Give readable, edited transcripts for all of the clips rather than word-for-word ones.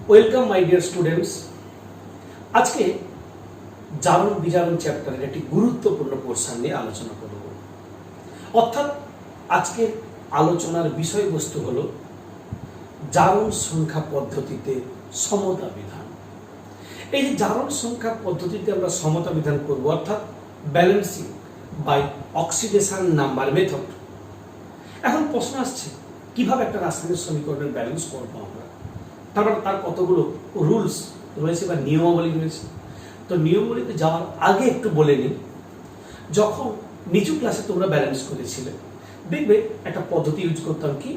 Welcome my dear students. আজকে জারণ বিজারণ চ্যাপ্টারের একটি গুরুত্বপূর্ণ পোর্শন নিয়ে আলোচনা করব। অর্থাৎ আজকে আলোচনার বিষয়বস্তু হলো জারণ সংখ্যা পদ্ধতিতে সমতা বিধান। এই যে জারণ সংখ্যা পদ্ধতিতে আমরা সমতা বিধান করব, অর্থাৎ balancing by oxidation number method. এখন প্রশ্ন আসছে কিভাবে একটা রাসায়নিক সমীকরণের ব্যালেন্স করবো আমরা, তারপর তার কতগুলো রুলস রয়েছে বা নিয়মাবলী রয়েছে। তো নিয়মাবলীতে যাওয়ার আগে একটু বলে নিই, যখন নিচু ক্লাসে তোমরা ব্যালেন্স করেছিলে দেখবে একটা পদ্ধতি ইউজ করতাম কি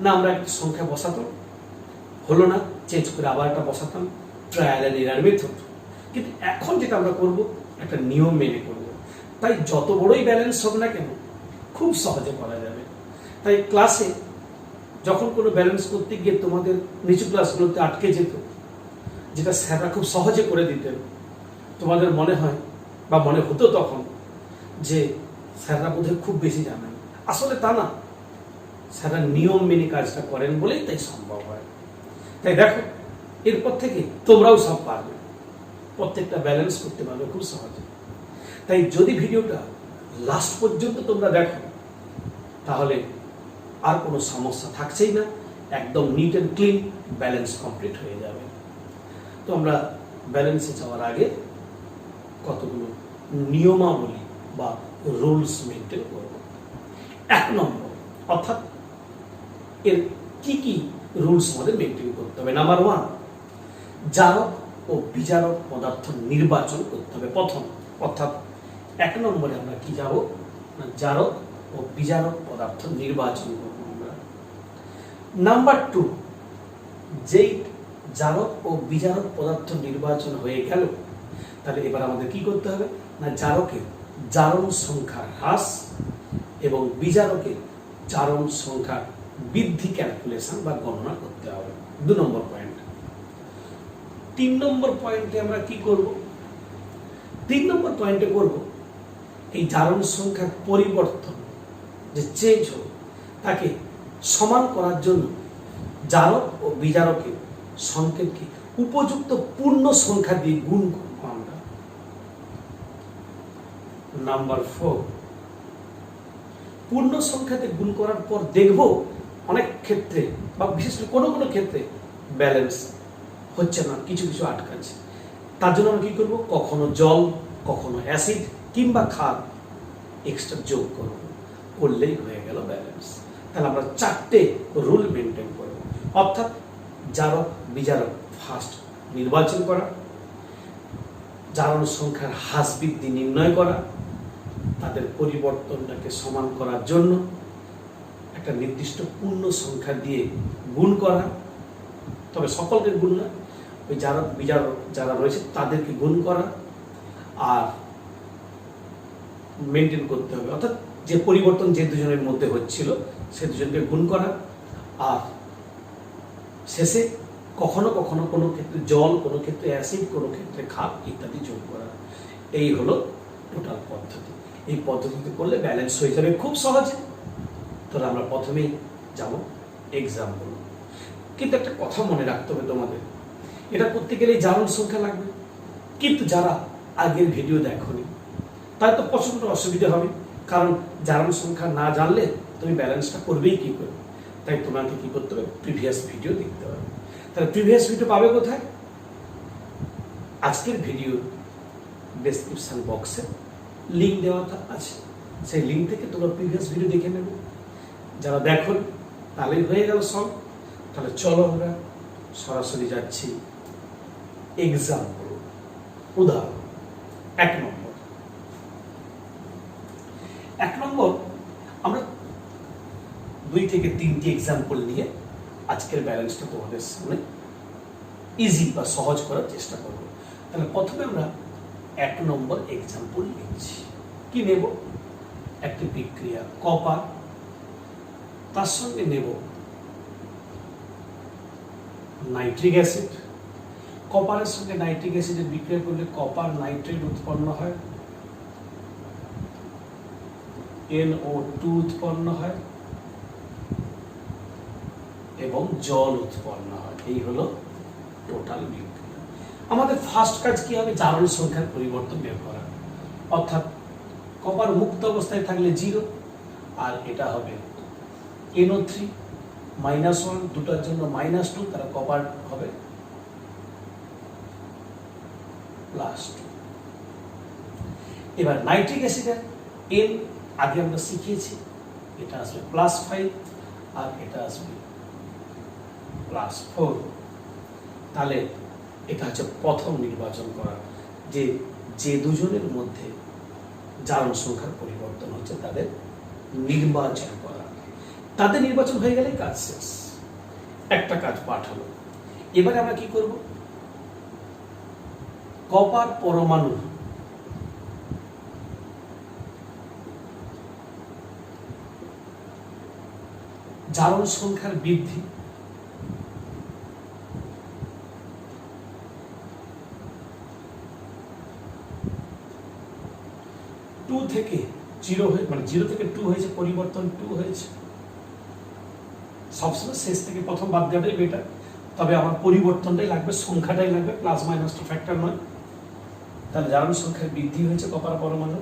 না, আমরা একটা সংখ্যা বসাতাম, হলো না চেঞ্জ করে আবার একটা বসাতাম, ট্রায়াল অ্যান্ড এরার মেথড। কিন্তু এখন যেটা আমরা করব একটা নিয়ম মেনে করব, তাই যত বড়ই ব্যালেন্স হোক না কেন খুব সহজে করা যাবে। তাই ক্লাসে যখন কোনো ব্যালেন্স করতে গিয়ে তোমাদের নিচু ক্লাসগুলোতে আটকে যেত, যেটা স্যাররা খুব সহজে করে দিতেন, তোমাদের মনে হয় বা মনে হতো তখন যে স্যাররা বোধহয় খুব বেশি জানেন। আসলে তা না, স্যাররা নিয়ম মেনে কাজটা করেন বলেই তাই সম্ভব হয়। তাই দেখো, এরপর থেকে তোমরাও সব পারবে, প্রত্যেকটা ব্যালেন্স করতে পারবে খুব সহজে। তাই যদি ভিডিওটা লাস্ট পর্যন্ত তোমরা দেখো তাহলে আর কোনো সমস্যা থাকছেই না, একদম neat and clean balance complete হয়ে যাবে। তো আমরা ব্যালেন্সে যাওয়ার আগে কতগুলো নিয়মাবলী বা রুলস মেনটেন করব। 1 নম্বর, অর্থাৎ এর কি কি রুলস আমাদের মেনটেন করতে হবে। নাম্বার 1, জারক ও বিজারক পদার্থ নির্বাচন করতে হবে প্রথম। অর্থাৎ 1 নম্বরে আমরা কি যাব না, জারক ও বিজারক পদার্থ নির্বাচন করব আমরা। নাম্বার 2, যেই জারক ও বিজারক পদার্থ নির্বাচন হয়ে গেল, তাহলে এবার আমাদের কি করতে হবে না, জারকের জারণ সংখ্যা হ্রাস এবং বিজারকের জারণ সংখ্যা বৃদ্ধি ক্যালকুলেশন বা গণনা করতে হবে। 2 নম্বর পয়েন্ট। 3 নম্বর পয়েন্টে আমরা কি করব, 3 নম্বর পয়েন্টে করব এই জারণ সংখ্যার পরিবর্তন যে চেঞ্জ হোক তাকে সমান করার জন্য জারক ও বিজারকের সংকেতকে উপযুক্ত পূর্ণ সংখ্যা দিয়ে গুণ করব আমরা। নাম্বার 4, পূর্ণ সংখ্যাতে গুণ করার পর দেখব অনেক ক্ষেত্রে বা বিশেষ করে কোনো কোনো ক্ষেত্রে ব্যালেন্স হচ্ছে না, কিছু কিছু আটকাচ্ছে। তার জন্য আমরা কি করব, কখনো জল, কখনো অ্যাসিড কিংবা ক্ষার এক্সট্রা যোগ করব, করলেই হয়ে গেল ব্যালেন্স। তাহলে আমরা 4টে রুল মেনটেন করব। অর্থাৎ জারক বিজারক ফার্স্ট নির্বাচন করা, জারণ সংখ্যার হ্রাস বৃদ্ধি নির্ণয় করা, তাদের পরিবর্তনটাকে সমান করার জন্য একটা নির্দিষ্ট পূর্ণ সংখ্যা দিয়ে গুণ করা, তবে সকলকে গুণ না, ওই জারক বিজারক যারা রয়েছে তাদেরকে গুণ করা, আর মেনটেন করতে হবে অর্থাৎ যে পরিবর্তন যে দুজনের মধ্যে হচ্ছিল সে দুজনকে গুণ করা, আর শেষে কখনো কখনো কোনো ক্ষেত্রে জল, কোনো ক্ষেত্রে অ্যাসিড, কোনো ক্ষেত্রে ক্ষার ইত্যাদি যোগ করা। এই হলো টোটাল পদ্ধতি। এই পদ্ধতিতে করলে ব্যালেন্স হয়ে যাবে খুব সহজে। তাহলে আমরা প্রথমেই যাব এক্সাম্পল। কিন্তু একটা কথা মনে রাখতে হবে তোমাদের, এটা করতে গেলে জারণ সংখ্যা লাগবে, কিন্তু যারা আগের ভিডিও দেখোনি তার তো প্রচন্ড অসুবিধা হবে, কারণ জারণ সংখ্যা না জানলে তুমি ব্যালেন্সটা করবেই কি করে। তাই তোমাকে কি করতে হবে, প্রিভিয়াস ভিডিও দেখতে হবে। তাহলে প্রিভিয়াস ভিডিও পাবে কোথায়, আজকের ভিডিও ডেসক্রিপশন বক্সে লিঙ্ক দেওয়া আছে, সেই লিঙ্ক থেকে তোমরা প্রিভিয়াস ভিডিও দেখে নেবে। যারা দেখো তাহলেই হয়ে গেল সব। তাহলে চলো আমরা সরাসরি যাচ্ছি এক্সাম্পল, উদাহরণ। 1 নম্বর আমরা 2 থেকে 3টি এক্সাম্পল নিয়ে আজকের ব্যালেন্সটা তোমাদের সামনে ইজি বা সহজ করার চেষ্টা করব। তাহলে প্রথমে আমরা 1 নম্বর এক্সাম্পল নিচ্ছি। কি নেব, একটি বিক্রিয়া কপার, তার সঙ্গে নেব নাইট্রিক অ্যাসিড। কপারের সঙ্গে নাইট্রিক অ্যাসিডের বিক্রিয়া করলে কপার নাইট্রেট উৎপন্ন হয়, NO2 উৎপন্ন হয় এবং জল উৎপন্ন হয়। এই হলো টোটাল বিক্রিয়া। আমাদের ফার্স্ট কাজ কি হবে? জারণ সংখ্যার পরিবর্তন বের করা, অর্থাৎ কপার মুক্ত অবস্থায় থাকলে 0, আর এটা হবে NO3 -1, দুটার জন্য -2, তাহলে কপার হবে +2। এবার নাইট্রিক অ্যাসিডের N আগে আমরা শিখিয়েছি, এটা আসবে +5 আর এটা আসবে +4। তাহলে এটা হচ্ছে প্রথম নির্বাচন করা, যে যে দুজনের মধ্যে জারণ সংখ্যার পরিবর্তন হচ্ছে তাদের নির্বাচন করা। তাদের নির্বাচন হয়ে গেলে কাজ শেষ, একটা কাজ পাঠ হলো। এবারে আমরা কি করব? কপার পরমাণু জারণ সংখ্যার বৃদ্ধি থেকে 0 হয়ে, মানে 0 থেকে 2 হয়েছে, পরিবর্তন 2 হয়েছে। সবসময় শেষ থেকে প্রথম বাদ দেওয়াটাই বেটার, তবে আমার পরিবর্তনটাই লাগবে, সংখ্যাটাই লাগবে, প্লাস মাইনাসটা ফ্যাক্টর নয়। তাহলে জারণ সংখ্যার বৃদ্ধি হয়েছে কপার পরমাণু।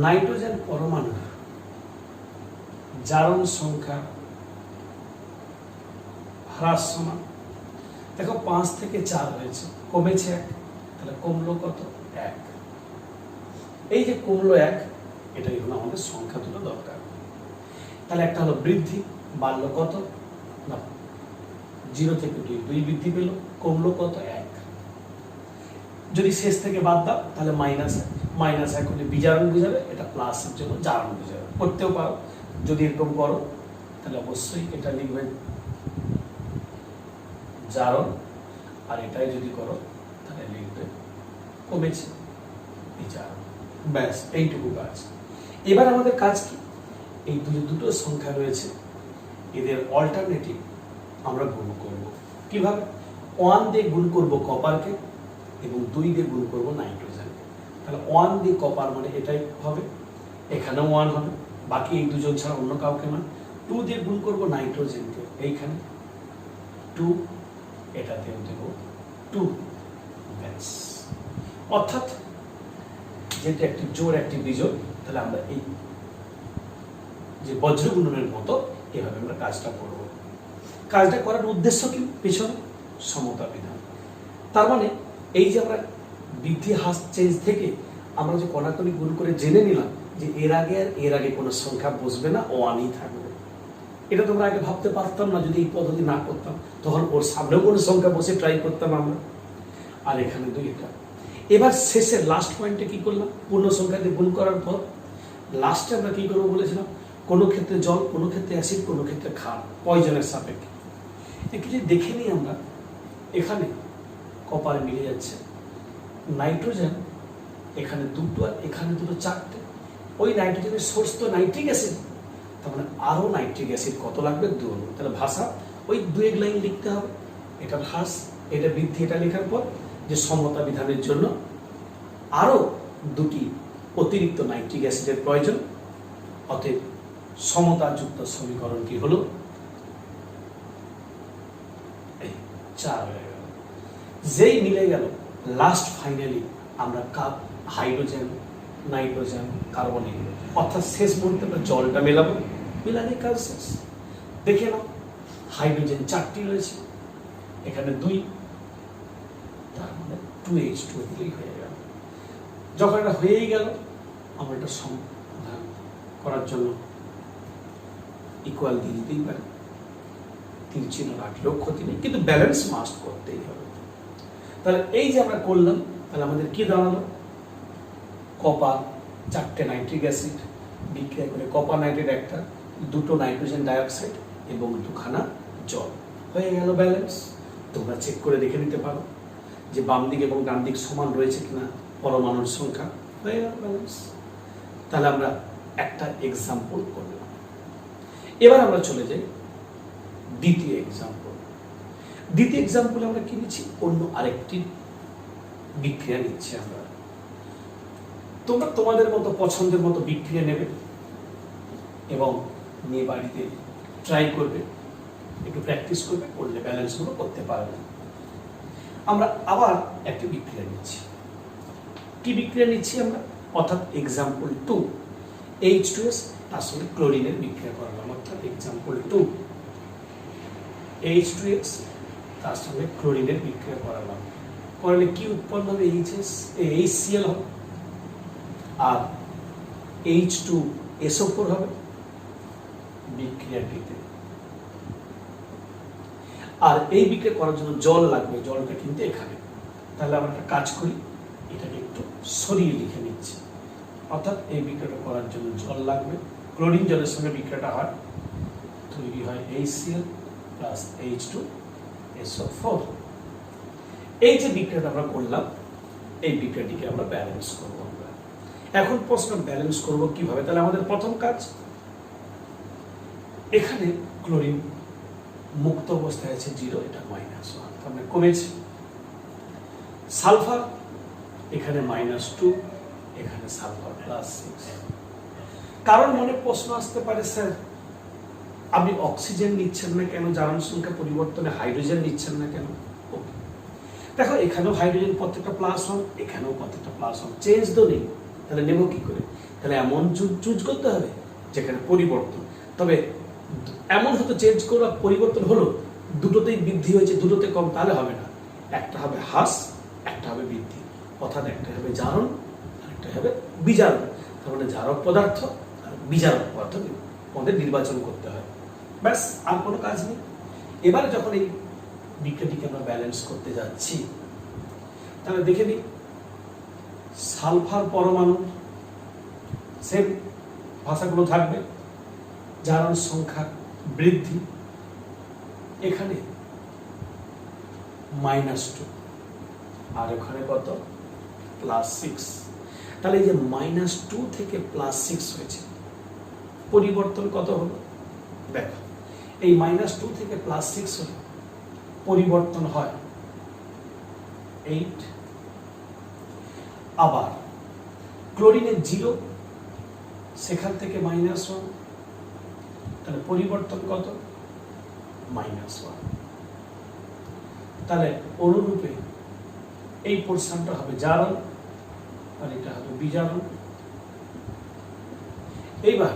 নাইট্রোজেন পরমাণু জারণ সংখ্যা হ্রাস সমান, দেখো 5 থেকে 4 হয়েছে, কমেছে 1, তাহলে কমলো কত? 1। এই যে কমলো 1, এটাই হলো আমাদের সংখ্যা দুটো দরকার। তাহলে একটা হলো বৃদ্ধি, বাড়লো কত? না, 0 থেকে 2 বৃদ্ধি পেল, কমলো কত? 1। যদি শেষ থেকে বাদ দাও তাহলে -1 হলে বিজারণ বুঝাবে, এটা প্লাসের জন্য জারণ বুঝাবে। করতেও পারো, যদি এরকম করো তাহলে অবশ্যই এটা লিখবে জারণ, আর এটাই যদি করো তাহলে লিখবে কমেছে বিজারণ। ব্যাস, এইটুকু কাজ। এবার আমাদের কাজ কি? এই দুটো সংখ্যা রয়েছে, এদের অল্টারনেটিভ আমরা গুণ করব। কিভাবে? 1 দিয়ে গুণ করব কপারকে এবং 2 দিয়ে গুণ করব নাইট্রোজেনকে। তাহলে 1 দিয়ে কপার মানে এটাই হবে, এখানেও 1 হবে, বাকি এই দুজন ছাড়া অন্য কাউকে নয়। 2 দিয়ে গুণ করব নাইট্রোজেনকে, এইখানে 2, এটাতেও দেব 2। ব্যাস, অর্থাৎ যেটা একটি জোড় একটি বিজোড়, তাহলে আমরা এই যে বজ্র গুণনের মতো এভাবে আমরা কাজটা করব। কাজটা করার উদ্দেশ্য কি? পেছনে সমতা বিধান। তার মানে এই যে আমরা বৃদ্ধি হ্রাস চেঞ্জ থেকে আমরা যে কণাকণি গুণ করে জেনে নিলাম যে এর আগে আর এর আগে কোনো সংখ্যা বসবে না, 1ই থাকবে। এটা তোমরা আগে ভাবতে পারতাম না যদি এই পদ্ধতি না করতাম, তখন ওর সামনেও কোনো সংখ্যা বসে ট্রাই করতাম আমরা। আর এখানে 2 এটা। এবার শেষে লাস্ট পয়েন্টে কি করলাম? পূর্ণ সংখ্যা দিয়ে গুণ করার পর লাস্টে আমরা কি করবো বলেছিলাম? কোনো ক্ষেত্রে জল, কোনো ক্ষেত্রে অ্যাসিড, কোনো ক্ষেত্রে ক্ষার, পয়জনের সাপেক্ষে। একটু যদি দেখে নিই আমরা, এখানে কপার মিলে যাচ্ছে, নাইট্রোজেন এখানে 2টো আর এখানে 2টো, 4টে। ওই নাইট্রোজেনের সোর্স তো নাইট্রিক অ্যাসিড, তার মানে আরও নাইট্রিক অ্যাসিড কত লাগবে? 2 অণু। তাহলে ভাষা ওই 2-1 লাইন লিখতে হবে, এটা হ্রাস, এটা বৃদ্ধি, এটা লেখার পর যে সমতা বিধানের জন্য আরও 2টি অতিরিক্ত নাইট্রিক অ্যাসিডের প্রয়োজন। অতএব সমতাযুক্ত সমীকরণটি হলো 4 হয়ে গেল। যেই মিলে গেল, লাস্ট ফাইনালি আমরা হাইড্রোজেন, নাইট্রোজেন, কার্বন, অর্থাৎ শেষ মুহূর্তে আমরা জলটা মেলাবো, মেলালে কাজ শেষ। দেখে নাও, হাইড্রোজেন 4টি রয়েছে, এখানে 2, তার মানে 2H2 দিলেই হয়ে গেল। যখন এটা হয়েই গেল, আমরা এটা সমাধান করার জন্য ইকুয়াল দিয়ে দিতেই পারি, তীর চিহ্ন রাখলেও ক্ষতি নেই, কিন্তু ব্যালেন্স মাস্ট করতেই হবে। তাহলে এই যে আমরা করলাম, তাহলে আমাদের কি দাঁড়ালো? কপার 4টে নাইট্রিক অ্যাসিড বিক্রিয়া করে কপার নাইট্রেট একটা, 2টো নাইট্রোজেন ডাইঅক্সাইড এবং 2খানা জল, হয়ে গেল ব্যালেন্স। তোমরা চেক করে দেখে নিতে পারো যে বাম দিক এবং ডান দিক সমান রয়েছে কিনা পরমাণুর সংখ্যা, হয়ে গেল ব্যালেন্স। তাহলে আমরা একটা এক্সাম্পল করলাম। এবার আমরা চলে যাই দ্বিতীয় এক্সাম্পল। দ্বিতীয় এক্সাম্পলে আমরা কি নিচ্ছি? অন্য আরেকটি বিক্রিয়া নিচ্ছি আমরা। তোমরা তোমাদের মতো পছন্দের মতো বিক্রিয়া নেবে এবং নিয়ে বাড়িতে ট্রাই করবে। একটু প্র্যাকটিস করবে, করলে ব্যালেন্সগুলো করতে পারবে। আমরা আবার একটা বিক্রিয়া নিচ্ছি। কি বিক্রিয়া নিচ্ছি আমরা? অর্থাৎ এক্সাম্পল 2, H2S তার সঙ্গে ক্লোরিনের বিক্রিয়া করালাম। অর্থাৎ এক্সাম্পল 2, H2S তার সঙ্গে ক্লোরিনের বিক্রিয়া করালাম। করলে কি উৎপন্ন হবে? HCl হবে, আর H2SO4 হবে বিক্রিয়াটিতে। আর এই বিক্রিয়া করার জন্য জল লাগবে, জলটা কিন্তু এখানে। তাহলে আমরা একটা কাজ করি, এটাকে একটু সরিয়ে লিখে নিচ্ছি। অর্থাৎ এই বিক্রিয়াটা করার জন্য জল লাগবে। ক্লোরিন জলের সঙ্গে বিক্রিয়াটা হয়, তৈরি হয় HCl প্লাস H2SO4। এই যে বিক্রিয়াটা আমরা করলাম, এই বিক্রিয়াটিকে আমরা ব্যালেন্স করবো। আমরা এখন প্রশ্ন, ব্যালেন্স করব কিভাবে? তাহলে আমাদের প্রথম কাজ, এখানে ক্লোরিন মুক্ত অবস্থায় আছে 0, এটা -1, তাহলে কমেছে। সালফার এখানে -2, এখানে সালফার +6। কারণ মনে প্রশ্ন আসতে পারে, স্যার আপনি অক্সিজেন নিচ্ছেন না কেন? জারণ সংখ্যা পরিবর্তনে হাইড্রোজেন নিচ্ছেন না কেন? দেখো, এখানেও হাইড্রোজেন প্রত্যেকটা +1, এখানেও প্রত্যেকটা +1, চেঞ্জ তো নেই। তাহলে নেব কি করে? তাহলে এমন চুজ করতে হবে যেখানে পরিবর্তন। তবে এমন হয়তো চেঞ্জ করা পরিবর্তন হলো, দুটোতেই বৃদ্ধি হয়েছে, দুটোতে কম, তাহলে হবে না। একটা হবে হ্রাস, একটা হবে বৃদ্ধি। অর্থাৎ একটা হবে জারণ, আরেকটা হবে বিজারণ। তার মানে জারক পদার্থ আর বিজারক পদার্থ আমাদের নির্বাচন করতে হয়। ব্যাস, আর কোনো কাজ নেই। এবারে যখন এই বিক্রিয়াটিকে আমরা ব্যালেন্স করতে যাচ্ছি, তাহলে দেখে নিই, সালফার পরমাণু সেম ভাষাগুলো থাকবে, জারণ সংখ্যা বৃদ্ধি, এখানে -2 আর ওখানে কত? +6। তাহলে এই যে -2 থেকে +6 হয়েছে, পরিবর্তন কত হলো? দেখো, এই -2 থেকে +6 হলো, পরিবর্তন হয় 8। আবার ক্লোরিনের 0, সেখান থেকে -1, তাহলে পরিবর্তন কত? -1। তাহলে অনুরূপে এই পোরশনটা হবে জারণ, আর এটা হবে বিজারণ। এইবার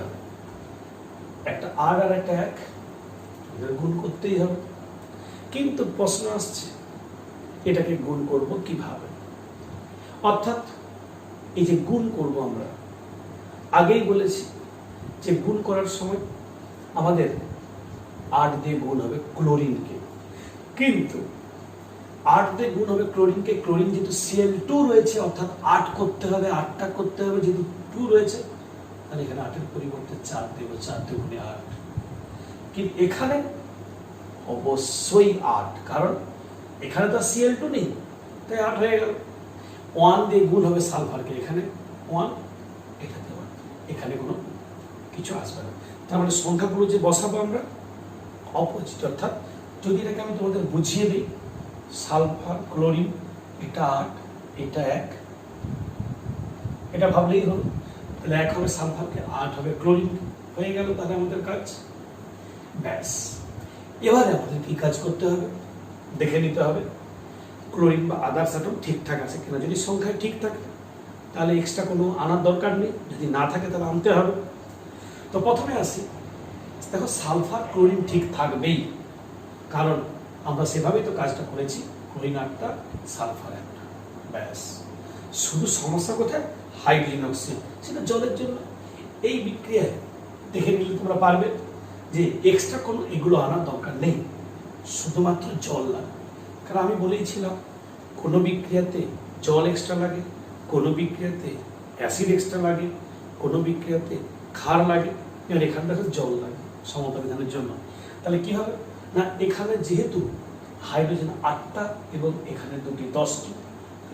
একটা আর একটা 1 গুণ করতেই হবে। কিন্তু প্রশ্ন আসছে, এটাকে গুণ করব কিভাবে? অর্থাৎ এই যে গুণ করব, আমরা আগেই বলেছি যে গুণ করার সময় আমাদের 8 দিয়ে গুণ হবে ক্লোরিনকে। কিন্তু 8 দিয়ে গুণ হবে ক্লোরিনকে, ক্লোরিন যেহেতু Cl2 রয়েছে, অর্থাৎ 8 করতে হবে, 8টা করতে হবে, যেহেতু 2 রয়েছে, তাহলে এখানে 8 এর পরিবর্তে 4 দেব, 4 দুগুণে 8। কিন্তু এখানে অবশ্যই 8, কারণ এখানে তো Cl2 নেই, তাই 8 হয়ে গেল। 1 দিয়ে গুণ হবে সালফারকে, এখানে 1, এখানে 1, এখানে কোনো কিছু আসবে না। তার মানে সংখ্যাগুলো যে বসাবো আমরা অপোজিট। অর্থাৎ যদি এটাকে আমি তোমাদের বুঝিয়ে দিই, সালফার ক্লোরিন, এটা 8, এটা 1, এটা ভাবলেই হলো। তাহলে 1 হবে সালফারকে, 8 হবে ক্লোরিন, হয়ে গেল। তাহলে আমাদের কাজ ব্যাস। এবারে আমাদের কি কাজ করতে হবে? দেখে নিতে হবে ক্লোরিন বা আদার্স অ্যাটম ঠিকঠাক আছে কিনা। যদি সংখ্যায় ঠিক থাকে তাহলে এক্সট্রা কোনো আনার দরকার নেই, যদি না থাকে তাহলে আনতে হবে। তো প্রথমে আসি, দেখো সালফার ক্লোরিন ঠিক থাকবেই, কারণ আমরা সেভাবেই তো কাজটা করেছি। ক্লোরিন 8টা, সালফার 1টা, ব্যাস। শুধু সমস্যা কোথায়? হাইড্রোজেন অক্সিজেন, সেটা জলের জন্য। এই বিক্রিয়ায় দেখে নিলে তোমরা পারবে যে এক্সট্রা কোনো এগুলো আনার দরকার নেই, শুধুমাত্র জল লাগে। কারণ আমি বলেইছিলাম, কোনো বিক্রিয়াতে জল এক্সট্রা লাগে, কোনো বিক্রিয়াতে অ্যাসিড এক্সট্রা লাগে, কোনো বিক্রিয়াতে ক্ষার লাগে, আর এখানে দেখো জল লাগে সমতা বিধানের জন্য। তাহলে কি হবে না, এখানে যেহেতু হাইড্রোজেন 8টা এবং এখানে দুটি 10টি,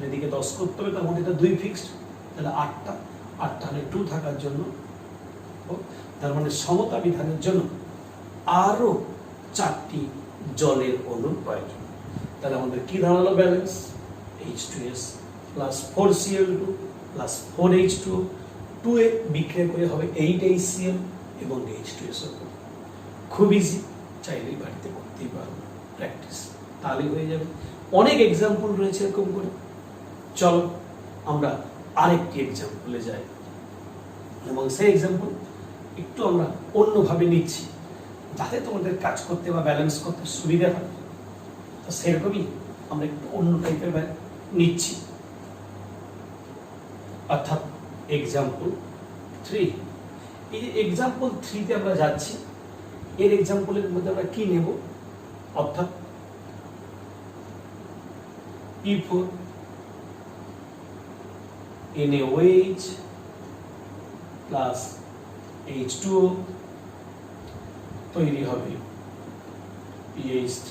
এদিকে 10 করতে হবে, তার মধ্যে এটা 2 ফিক্সড, তাহলে 8টা হলে 2 থাকার জন্য, তার মানে সমতা বিধানের জন্য আরো 4টি জলের অণুর প্রয়োজন। তাহলে আমাদের কি দাঁড়ালো balance? H2S plus 4Cl2 plus 4H2, 2 বিক্রিয়া করে হবে 8HCl এবং H2SO4। খুব ইজি। চাইলেই বাড়িতে করতেই পারো, প্র্যাকটিস তাহলেই হয়ে যাবে। অনেক এক্সাম্পল রয়েছে এরকম করে। চলো আমরা আরেকটি এক্সাম্পলে যাই, এবং সেই এক্সাম্পল একটু আমরা অন্যভাবে নিচ্ছি যাতে তোমাদের কাজ করতে বা ব্যালেন্স করতে সুবিধা হয়। তো সেরকমই আমরা একটু অন্য টাইপের নিচ্ছি, অর্থাৎ এক্সাম্পল 3। এই যে এক্সাম্পল 3-তে আমরা যাচ্ছি, এর এক্সাম্পলের মধ্যে আমরা কি নেব, অর্থাৎ P4 NaOH প্লাস H2O তৈরি হবে PH3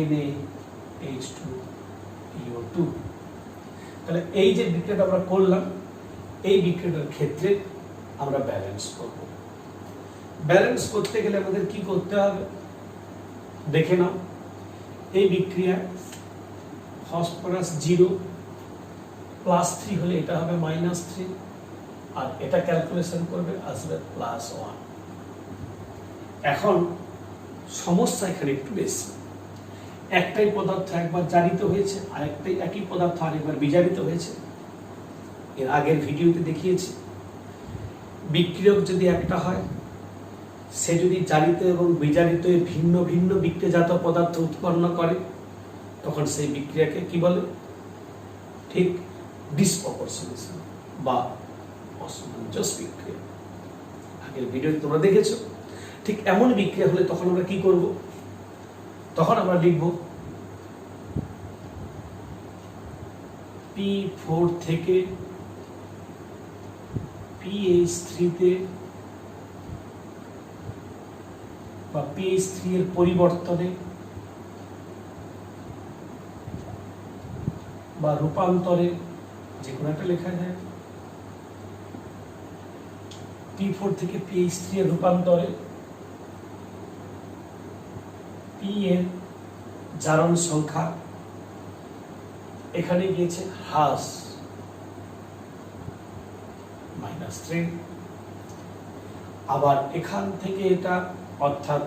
NaH2PO2। তাহলে এই যে বিক্রিয়াটা আমরা করলাম, এই বিক্রিয়াটার ক্ষেত্রে আমরা ব্যালেন্স করব। ব্যালেন্স করতে গেলে আমাদের কি করতে হবে দেখে নাও। এই বিক্রিয়া ফসফরাস 0 +3 হলে এটা হবে -3, আর এটা ক্যালকুলেশন করবে আসবে +1। এখন সমস্যা এখানে একটু বেশি, একটাই পদার্থ একবার জারিত হয়েছে, আর একই পদার্থ আরেকবার বিজারিত হয়েছে। এর আগের ভিডিওতে দেখিয়েছি, বিক্রিয়ক যদি একটা হয়, সে যদি জারিত এবং বিজারিত ভিন্ন ভিন্ন বিক্রিয়াজাত পদার্থ উৎপন্ন করে, তখন সেই বিক্রিয়াকে কি বলে, ঠিক ডিসপ্রপোর্শনেশন বা অসামঞ্জস্য বিক্রিয়া। আগের ভিডিও তোমরা দেখেছো। ঠিক এমন বিক্রিয়া হলে তখন আমরা কি করব, তখন আমরা লিখব P4 থেকে PH3-তে বা PH3 এর পরিবর্তনে বা রূপান্তরে, যে কোনো একটা লেখা যায়, P4 থেকে PH3 এর রূপান্তরে P এর জারণ সংখ্যা এখানে গিয়েছে হ্রাস -3, আবার এখান থেকে এটা, অর্থাৎ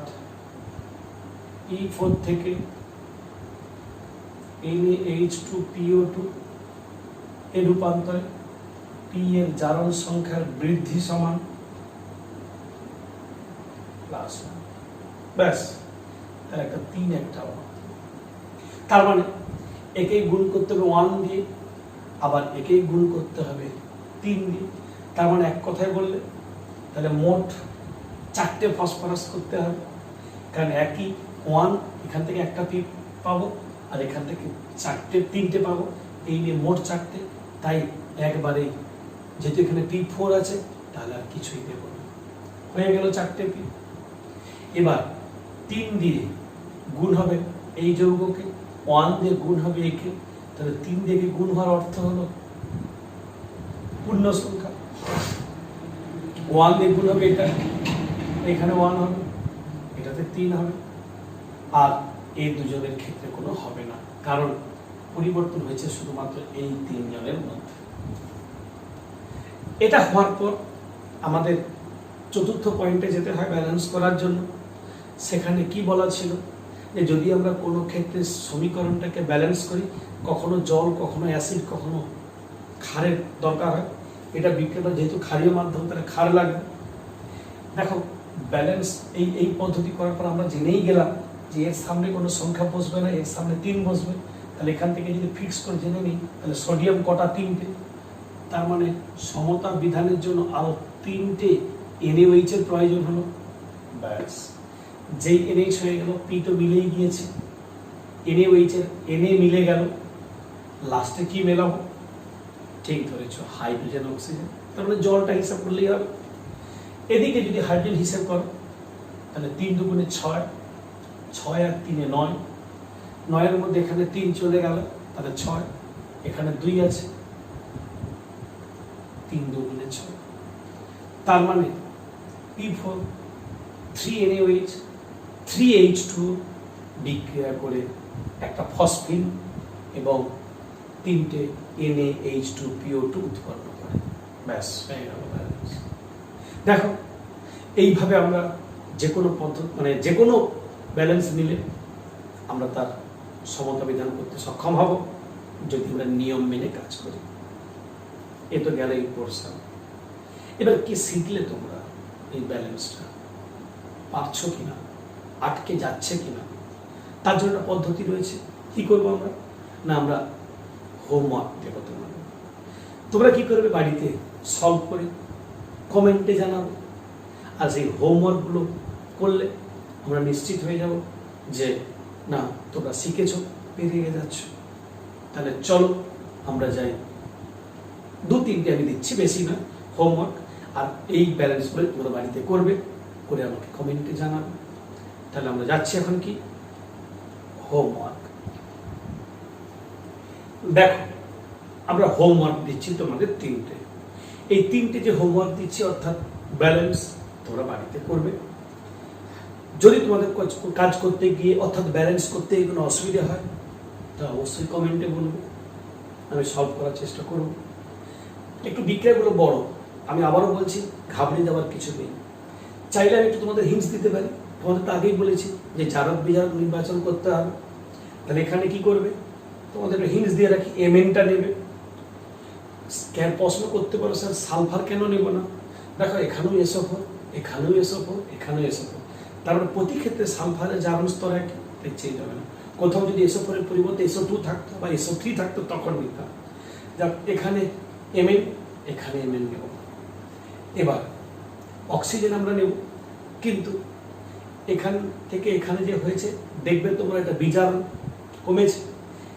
P4 থেকে NaH2PO2 এর রূপান্তরে P এর জারণ সংখ্যার বৃদ্ধি সমান +1। ব্যাস, তার একটা 3 একটা। তার মানে একেই গুণ করতে হবে 1 দিয়ে, আবার একেই গুণ করতে হবে 3 দিয়ে। তার মানে এক কথায় বললে তাহলে মোট 4টে ফসফরাস করতে হবে, কারণ একই 1, এখান থেকে একটা P পাবো, আর এখান থেকে 3টে পাবো, এই নিয়ে মোট 4টে। তাই একবারে যেহেতু এখানে P4 আছে, তাহলে আর কিছুই দেব না, হয়ে গেল 4টে P। এবার 3 দিয়ে গুণ হবে এই যৌগকে, 1 দিয়ে গুণ হবে একে, তাহলে 3 দিয়ে গুণ হওয়ার অর্থ হলো পূর্ণ সংখ্যা। 1 দিয়ে গুণ হবে এটা, এখানে 1 হবে, এটাতে 3 হবে, আর এই দুজনের ক্ষেত্রে কোনো হবে না, কারণ পরিবর্তন হয়েছে শুধুমাত্র এই 3 জনের মধ্যে। এটা হওয়ার পর আমাদের চতুর্থ পয়েন্টে যেতে হয় ব্যালেন্স করার জন্য। সেখানে কি বলা ছিল, যে যদি আমরা কোনো ক্ষেত্রে সমীকরণটাকে ব্যালেন্স করি, কখনো জল, কখনো অ্যাসিড, কখনো ক্ষারের দরকার হয়। এটা বিক্রিয়াটা যেহেতু ক্ষারীয় মাধ্যম, তাহলে ক্ষার লাগবে। দেখো ব্যালেন্স এই পদ্ধতি করার পর আমরা জেনেই গেলাম যে এর সামনে কোনো সংখ্যা বসবে না, এর সামনে 3 বসবে। তাহলে এখান থেকে যদি ফিক্স করে জেনে নিই, তাহলে সোডিয়াম কটা, 3টে। তার মানে সমতা বিধানের জন্য আরো 3টে NaOH এর প্রয়োজন হলো। ব্যাস, যেই NH হয়ে গেল, P তো মিলেই গিয়েছে, NaOH এর Na মিলে গেল, লাস্টে কি মেলাবো, ঠিক ধরেছ, হাইড্রোজেন অক্সিজেন। তার মানে জলটা হিসাব করলেই হবে। এদিকে যদি হাইড্রোজেন হিসাব করো, তাহলে 3 দুগুণে 6, 6 আর 3 9, 9-এর মধ্যে এখানে 3 চলে গেল, তাহলে 6, এখানে 2 আছে, 3 দুগুণে 6। তার মানে P4 3 NaOH 3H2 বিক্রিয়া করে একটা ফসফিন এবং 3টে NaH2PO2 উৎপন্ন করে। ব্যাস, হয়ে গেল ব্যালেন্স। দেখো এইভাবে আমরা যে কোনো পদ্ধতি যে কোনো ব্যালেন্স নিলে আমরা তার সমতা বিধান করতে সক্ষম হব যদি আমরা নিয়ম মেনে কাজ করি। এ তো গেল এই পোর্শন। এবার কি শিখলে তোমরা এই ব্যালেন্সটা পারছো কিনা, আটকে যাচ্ছে কিনা, তার জন্য একটা পদ্ধতি রয়েছে। কি করবো আমরা? না, আমরা হোমওয়ার্ক দেবো তোমাদের। তোমরা কি করবে? বাড়িতে সলভ করে কমেন্টে জানাবো। আর সেই হোমওয়ার্কগুলো করলে আমরা নিশ্চিত হয়ে যাব যে না, তোমরা শিখেছো, পেরিয়ে যাচ্ছ। তাহলে চলো আমরা যাই। 2-3টে আমি দিচ্ছি, বেশি না, হোমওয়ার্ক। আর এই ব্যালেন্সগুলো তোমরা বাড়িতে করবে, করে আমাকে কমেন্টে জানাবে। তাহলে আমরা যাচ্ছি এখন কি হোমওয়ার্ক। দেখো, আমরা হোমওয়ার্ক দিচ্ছি তোমাদের 3টে। এই 3টে যে হোমওয়ার্ক দিচ্ছি অর্থাৎ ব্যালেন্স, তোমরা বাড়িতে করবে। যদি তোমাদের কাজ করতে গিয়ে অর্থাৎ ব্যালেন্স করতে গিয়ে কোনো অসুবিধা হয় তা অবশ্যই কমেন্টে বলবে, আমি সলভ করার চেষ্টা করব। একটু বিক্রয়গুলো বড়, আমি আবারও বলছি, ঘাবড়ে যাওয়ার কিছু নেই। চাইলে আমি একটু তোমাদের হিন্টস দিতে পারি। তোমাদের তো আগেই বলেছি যে জারক বিজারক নির্বাচন করতে হবে। তাহলে এখানে কি করবে? তোমাদের একটু হিন্টস দিয়ে রাখি, এমএনটা নেবে। প্রশ্ন করতে পারো, স্যার সালফার কেন নেব না? দেখো, এখানেও SO4, এখানেও SO4, এখানেও SO4। তারপরে প্রতি ক্ষেত্রে সালফারের জারণ স্তর একই, তাই চেঞ্জ হবে না। কোথাও যদি SO4 এর পরিবর্তে SO2 থাকতো বা SO3 থাকতো তখন নিতাম। যাক, এখানে Mn, এখানে Mn নেব। এবার অক্সিজেন আমরা নেব, কিন্তু এখান থেকে এখানে যে হয়েছে দেখবে তোমরা এটা বিজারণ কমেছে,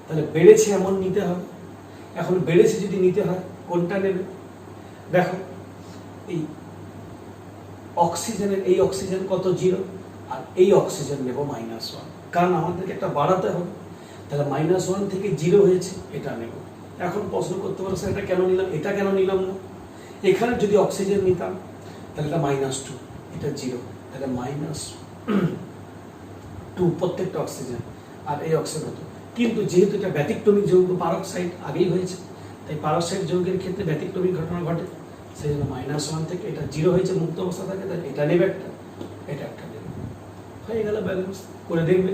তাহলে বেড়েছে এমন নিতে হবে। এখন বেড়েছে যদি নিতে হয় কোনটা নেবে? দেখো, এই অক্সিজেনের এই অক্সিজেন কত 0, আর এই অক্সিজেন নেব -1, কারণ আমাদেরকে একটা বাড়াতে হবে। তাহলে -1 থেকে 0 হয়েছে, এটা নেব। এখন প্রশ্ন করতে পারো, স্যার এটা কেন নিলাম, এটা কেন নিলাম না? এখানে যদি অক্সিজেন নিতাম তাহলে এটা -2, এটা 0, তাহলে -2 প্রত্যেকটা অক্সিজেন, আর এই অক্সিজেন হতো। কিন্তু যেহেতু এটা ব্যতিক্রমিক যৌগ, পারক্সাইড আগেই হয়েছে, তাই পারক্সাইড যৌগের ক্ষেত্রে ব্যতিক্রমিক ঘটনা ঘটে। সেই জন্য -1 থেকে এটা 0 হয়েছে, মুক্ত অবস্থা থাকে, তাই এটা নেবে একটা, এটা একটা নেবে। হয়ে গেল ব্যালেন্স। করে দেখবে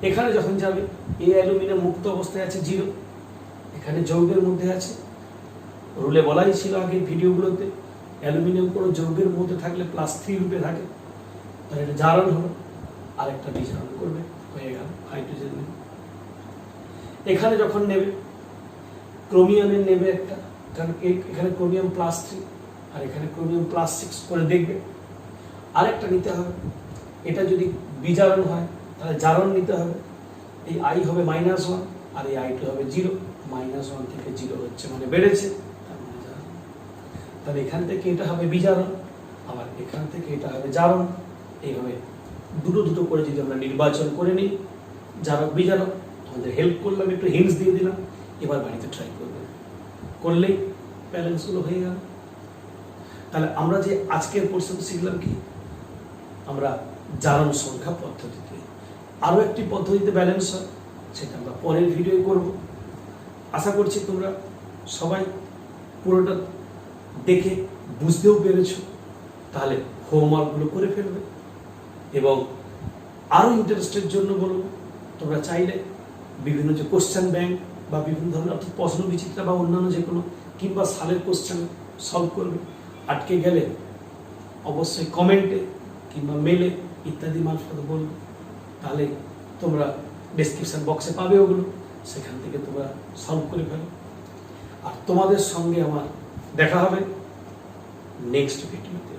এখানে যখন যাবে, এই অ্যালুমিনিয়াম মুক্ত অবস্থায় আছে 0, এখানে যৌগের মধ্যে আছে। রুলে বলাই ছিল আগে ভিডিওগুলোতে, অ্যালুমিনিয়াম কোনো যৌগের মধ্যে থাকলে +3 রূপে থাকে। তাহলে এটা জারণ হলো, আরেকটা বিজারণ করবে, হয়ে গেল হাইড্রোজেন নেবে। এখানে যখন নেবে ক্রোমিয়ামের নেবে একটা, কারণ এখানে ক্রোমিয়াম +3 আর এখানে ক্রোমিয়াম +6 করে দেখবে। আরেকটা নিতে হবে, এটা যদি বিজারণ হয় তাহলে জারণ নিতে হবে। এই I হবে -1 আর এই I2 হবে 0, -1 থেকে 0 হচ্ছে মানে বেড়েছে, তাহলে এখান থেকে এটা হবে বিজারণ, আবার এখান থেকে এটা হবে জারণ। এইভাবে দুটো করে যদি আমরা নির্বাচন করে নিই, জারক বিজারক, তোমাদের হেল্প করলাম, একটু হিন্টস দিয়ে দিলাম। এবার বাড়িতে ট্রাই করবে, করলেই ব্যালেন্সগুলো হয়ে গেল। তাহলে আমরা যে আজকের পোর্শন শিখলাম কি, আমরা জারণ সংখ্যা পদ্ধতিতে। আরও একটি পদ্ধতিতে ব্যালেন্স হয়, সেটা আমরা পরের ভিডিও করব। আশা করছি তোমরা সবাই পুরোটা দেখে বুঝতেও পেরেছো। তাহলে হোমওয়ার্কগুলো করে ফেলবে, এবং আরও ইন্টারেস্টের জন্য বলবো, তোমরা চাইলে বিভিন্ন যে কোশ্চেন ব্যাংক বা বিভিন্ন ধরনের অর্থাৎ প্রশ্ন বিচিত্রা বা অন্যান্য যে কোনো কিংবা সালের কোশ্চেন সলভ করবে। আটকে গেলে অবশ্যই কমেন্টে কিংবা মেলে ইত্যাদি মারফত বলবে, তাহলে তোমরা ডেসক্রিপশন বক্সে পাবে ওগুলো, সেখান থেকে তোমরা সলভ করে ফেলো। আর তোমাদের সঙ্গে আমার দেখা হবে নেক্সট ভিডিওতে।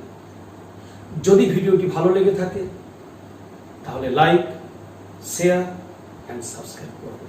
যদি ভিডিওটি ভালো লেগে থাকে তাহলে লাইক, শেয়ার অ্যান্ড সাবস্ক্রাইব করবে।